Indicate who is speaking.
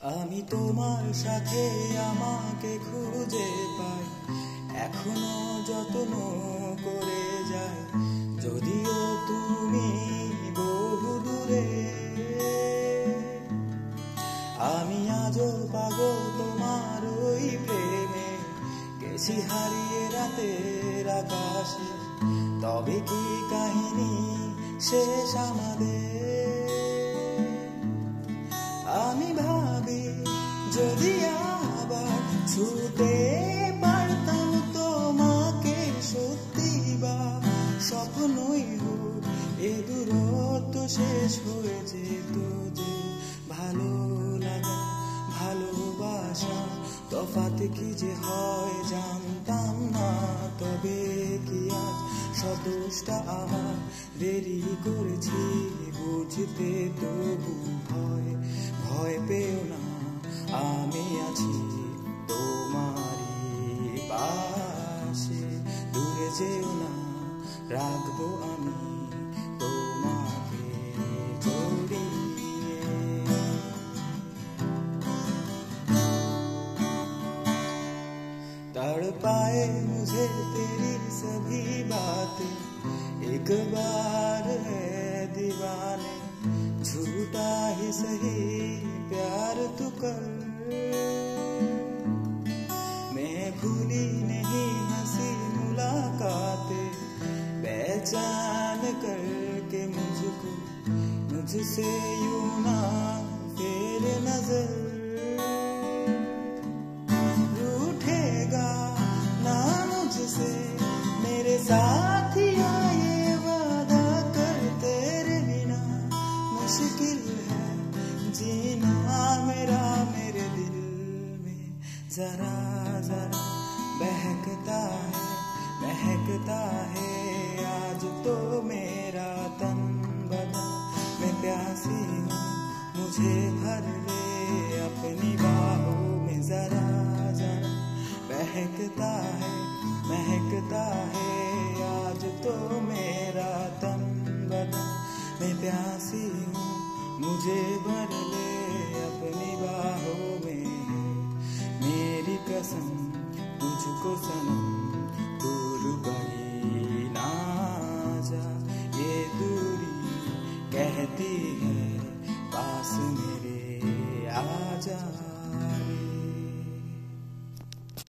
Speaker 1: আমি তোমার সাথে আমাকে খুঁজে পাই, এখনো যত্ন করে যাই, যদিও তুমি বহু দূরে। আমি আজও পাগল তোমার ওই প্রেমে, গেছি হারিয়ে রাতের আকাশে। তবে কি কাহিনী শেষ আমাদের? আমি ভাবি যদি আবার ছুটে পারতাম তোমাকে, সত্যি বা স্বপ্নই হোক এ দূরত্ব শেষ হয়ে যেত যে। ভালো লাগা ভালোবাসা তফাৎ কি যে হয় জানতাম না। তবে কি আজ সব দোষটা আমার, দেরি করেছি বুঝতে তবু ভয়। ভয় পেও না, আমি আছি তোমারই পাশে। দূরে যেও না, রাখবো আমি তোমাকে জড়িয়ে। तड़पाए मुझे तेरी सभी बातें, एक बार है दीवाने, झूठा ही सही प्यार तू कर। मैं भूली नहीं हंसी मुलाकातें, पहचान करके मुझको मुझसे यूं ना फेर नजर। रूठेगा ना मुझसे मेरे साथिया, ये वादा कर, तेरे बिना मुश्किल है जीना मेरा। मेरे दिल में जरा जरा महकता है आज तो मेरा तन बदन। मैं प्यासी हूँ, मुझे भर ले अपनी बाहों में। जरा जरा महकता है आज तो मेरा तन बदन। मैं प्यासी हूँ, मुझे